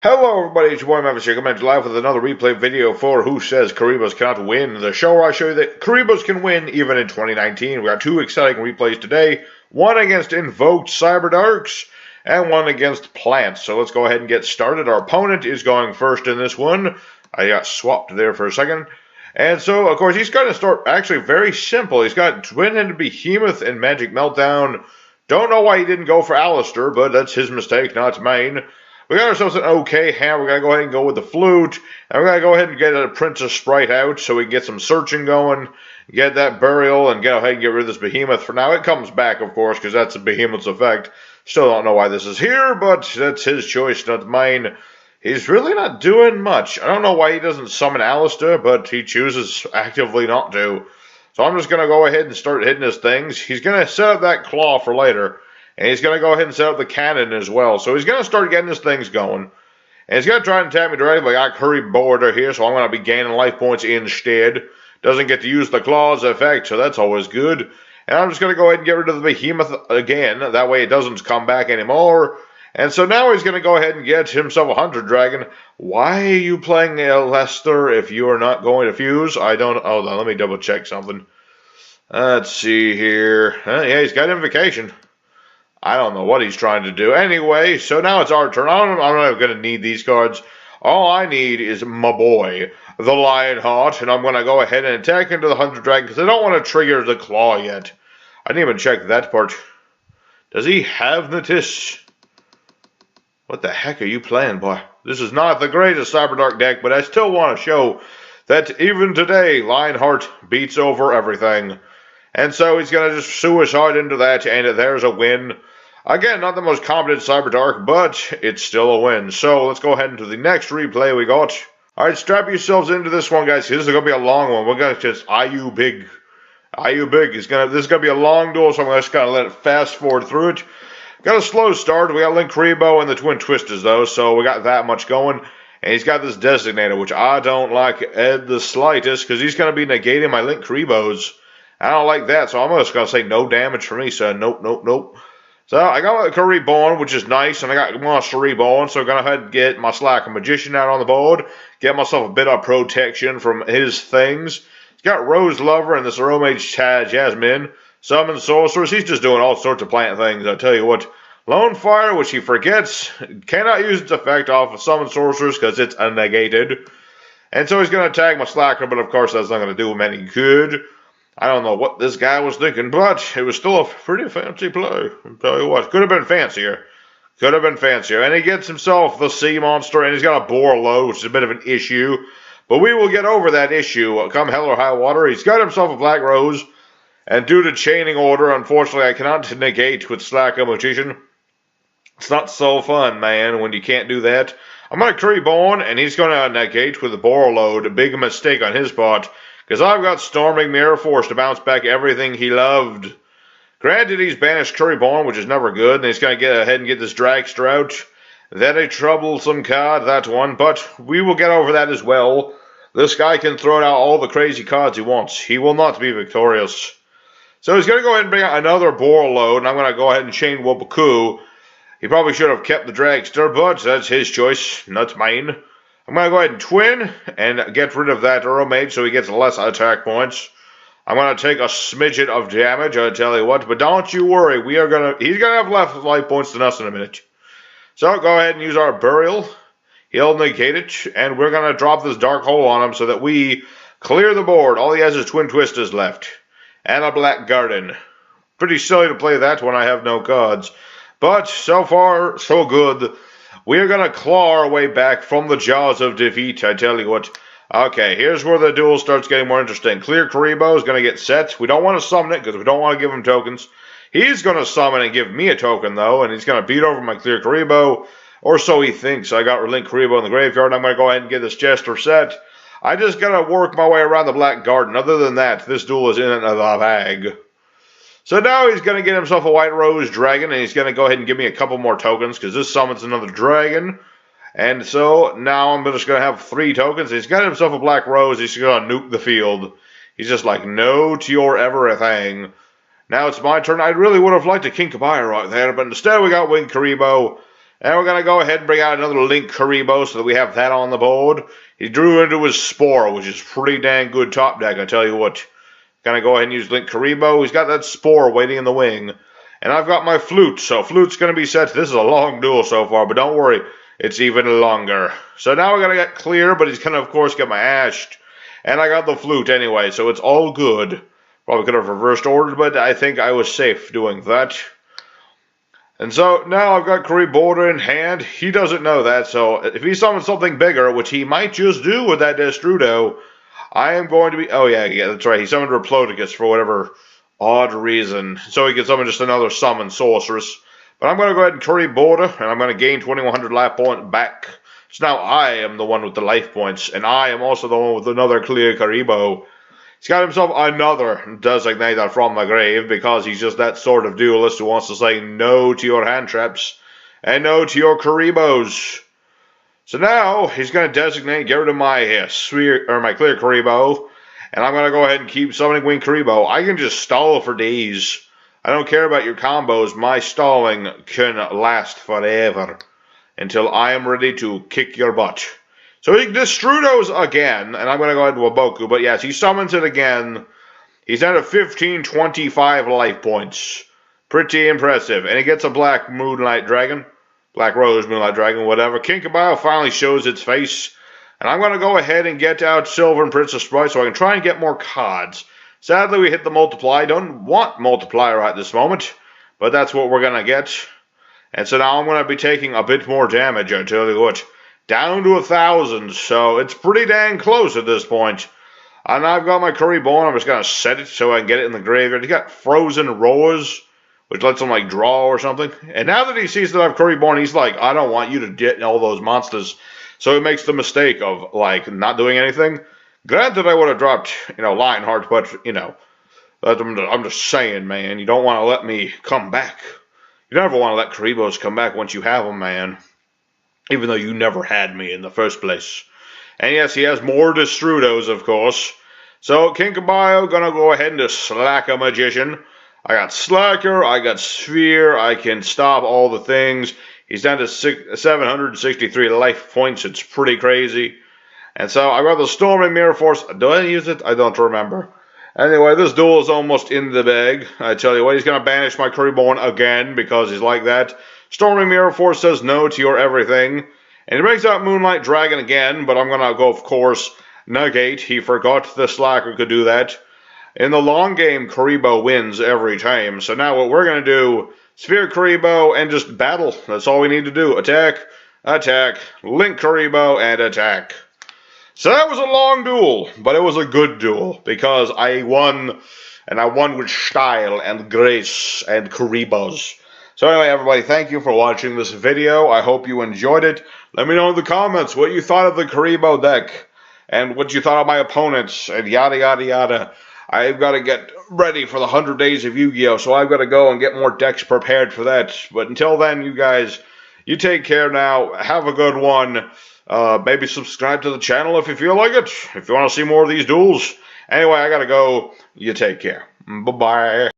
Hello everybody, it's your boy Mavis here, coming at you live with another replay video for Who Says Kuribohs Cannot Win, the show where I show you that Kuribohs can win even in 2019. We got two exciting replays today, one against Invoked CyberDarks, and one against Plants. So let's go ahead and get started. Our opponent is going first in this one. I got swapped there for a second. And so, of course, he's going to start actually very simple. He's got Twin-Headed Behemoth and Magic Meltdown. Don't know why he didn't go for Alistair, but that's his mistake, not mine. We got ourselves an okay hand. We're going to go ahead and go with the flute. And we're going to go ahead and get a Princess Sprite out so we can get some searching going. Get that burial and go ahead and get rid of this behemoth. For now, it comes back, of course, because that's a behemoth's effect. Still don't know why this is here, but that's his choice, not mine. He's really not doing much. I don't know why he doesn't summon Alistair, but he chooses actively not to. So I'm just going to go ahead and start hitting his things. He's going to set up that claw for later. And he's going to go ahead and set up the cannon as well. So he's going to start getting his things going. And he's going to try and attack me directly, but I got Kuriboh here, so I'm going to be gaining life points instead. Doesn't get to use the claws effect, so that's always good. And I'm just going to go ahead and get rid of the behemoth again. That way it doesn't come back anymore. And so now he's going to go ahead and get himself a Hunter Dragon. Why are you playing Lester if you are not going to fuse? I don't... Hold on, let me double check something. Let's see here. Yeah, he's got Invocation. I don't know what he's trying to do. Anyway, so now it's our turn. I'm not going to need these cards. All I need is my boy, the Lionheart, and I'm going to go ahead and attack into the Hunter Dragon because I don't want to trigger the Claw yet. I didn't even check that part. Does he have Natis? What the heck are you playing, boy? This is not the greatest CyberDark deck, but I still want to show that even today, Lionheart beats over everything. And so he's going to just suicide into that, and there's a win. Again, not the most competent CyberDark, but it's still a win. So let's go ahead into the next replay we got. Alright, strap yourselves into this one, guys. This is going to be a long one. We're going to just IU big. IU big. This is going to be a long duel, so I'm just going to let it fast forward through it. Got a slow start. We got Link Kuriboh and the Twin Twisters, though, so we got that much going. And he's got this Designator, which I don't like at the slightest, because he's going to be negating my Link Kuribohs. I don't like that, so I'm just going to say no damage for me, son. Nope, nope, nope. So I got Kuriboh, which is nice, and I got Monster Reborn, so I'm going to go ahead and get my Slacker Magician out on the board, get myself a bit of protection from his things. He's got Rose Lover and this Aromage Jasmine, Summon Sorceress. He's just doing all sorts of plant things, I tell you what. Lone Fire, which he forgets, cannot use its effect off of Summon Sorceress because it's unnegated. And so he's going to attack my Slacker, but of course that's not going to do him any good. I don't know what this guy was thinking, but it was still a pretty fancy play. I'll tell you what, could have been fancier. Could have been fancier. And he gets himself the Sea Monster, and he's got a Boar Load, which is a bit of an issue. But we will get over that issue come hell or high water. He's got himself a Black Rose, and due to chaining order, unfortunately, I cannot negate with Slacker Magician. It's not so fun, man, when you can't do that. I'm going to Kuriboh, and he's going to negate with the Boar Load. A big mistake on his part. Because I've got Storming Mirror Force to bounce back everything he loved. Granted, he's banished Kuriboh, which is never good, and he's going to get ahead and get this Dragster out. That a troublesome card, that one, but we will get over that as well. This guy can throw out all the crazy cards he wants. He will not be victorious. So he's going to go ahead and bring out another Boar Load, and I'm going to go ahead and chain Wobaku. He probably should have kept the Dragster, but that's his choice, not mine. I'm going to go ahead and twin and get rid of that Aromage so he gets less attack points. I'm going to take a smidget of damage, I tell you what, but don't you worry, he's going to have less life points than us in a minute. So go ahead and use our Burial. He'll negate it, and we're going to drop this Dark Hole on him so that we clear the board. All he has is Twin Twisters left. And a Black Garden. Pretty silly to play that when I have no cards. But so far, so good. We are going to claw our way back from the jaws of defeat, I tell you what. Okay, here's where the duel starts getting more interesting. Clear Kuriboh is going to get set. We don't want to summon it because we don't want to give him tokens. He's going to summon and give me a token, though, and he's going to beat over my Clear Kuriboh, or so he thinks. I got Link Kuriboh in the graveyard, and I'm going to go ahead and get this Jester set. I just got to work my way around the Black Garden. Other than that, this duel is in the bag. So now he's going to get himself a White Rose Dragon, and he's going to go ahead and give me a couple more tokens, because this summons another dragon. And so now I'm just going to have 3 tokens. He's got himself a Black Rose. He's going to nuke the field. He's just like, no to your everything. Now it's my turn. I really would have liked a King Kabaya right there, but instead we got Winged Kuriboh. And we're going to go ahead and bring out another Link Kuriboh so that we have that on the board. He drew into his Spore, which is pretty dang good top deck, I tell you what. Gonna go ahead and use Link Kuriboh. He's got that Spore waiting in the wing. And I've got my Flute, so Flute's gonna be set. This is a long duel so far, but don't worry, it's even longer. So now we're gonna get clear, but he's gonna, of course, get my Ashed. And I got the Flute anyway, so it's all good. Probably could have reversed ordered, but I think I was safe doing that. And so now I've got Kuriboh in hand. He doesn't know that, so if he summons something bigger, which he might just do with that Destrudo, I am going to be... Oh, yeah, that's right. He summoned Replodicus for whatever odd reason. So he can summon just another summon sorceress. But I'm going to go ahead and Kuriboh, and I'm going to gain 2100 life point back. So now I am the one with the life points, and I am also the one with another clear Kuriboh. He's got himself another Designator from the grave, because he's just that sort of duelist who wants to say no to your hand traps, and no to your Kuribohs. So now, he's going to designate, get rid of my sphere, or my clear Kuriboh, and I'm going to go ahead and keep summoning Wing Kuriboh. I can just stall for days. I don't care about your combos. My stalling can last forever, until I am ready to kick your butt. So he Destrudos again, and I'm going to go ahead to Waboku, but yes, he summons it again. He's down to 1525 life points. Pretty impressive. And he gets a Black Moonlight Dragon. Black Rose, Moonlight Dragon, whatever. Kinkabyl finally shows its face. And I'm going to go ahead and get out Silver and Princess Sprite so I can try and get more cards. Sadly, we hit the multiply. Don't want multiply right this moment. But that's what we're going to get. And so now I'm going to be taking a bit more damage, I tell you what. Down to 1,000. So it's pretty dang close at this point. And I've got my Kuriboh. I'm just going to set it so I can get it in the graveyard. He got Frozen Roars, which lets him, like, draw or something. And now that he sees that I've Kuriboh, he's like, I don't want you to get all those monsters. So he makes the mistake of, like, not doing anything. Granted, I would have dropped, Lionheart, but, I'm just saying, man, you don't want to let me come back. You never want to let Kuribohs come back once you have them, man. Even though you never had me in the first place. And yes, he has more Destrudos, of course. So, Kinkabyl gonna go ahead and just slack a Magician. I got Slacker, I got Sphere, I can stop all the things. He's down to 763 life points, it's pretty crazy. And so, I got the Storming Mirror Force. Do I use it? I don't remember. Anyway, this duel is almost in the bag. I tell you what, he's gonna banish my Kuriboh again, because he's like that. Storming Mirror Force says no to your everything. And he brings out Moonlight Dragon again, but I'm gonna go, of course, negate. He forgot the Slacker could do that. In the long game, Kuriboh wins every time. So now what we're going to do, Sphere Kuriboh and just battle. That's all we need to do. Attack, attack, Link Kuriboh, and attack. So that was a long duel, but it was a good duel because I won, and I won with style and grace and Kuribohs. So anyway, everybody, thank you for watching this video. I hope you enjoyed it. Let me know in the comments what you thought of the Kuriboh deck and what you thought of my opponents and yada, yada, yada. I've got to get ready for the 100 Days of Yu-Gi-Oh! So I've got to go and get more decks prepared for that. But until then, you guys, you take care now. Have a good one. Maybe subscribe to the channel if you feel like it. If you want to see more of these duels. Anyway, I got to go. You take care. Bye-bye.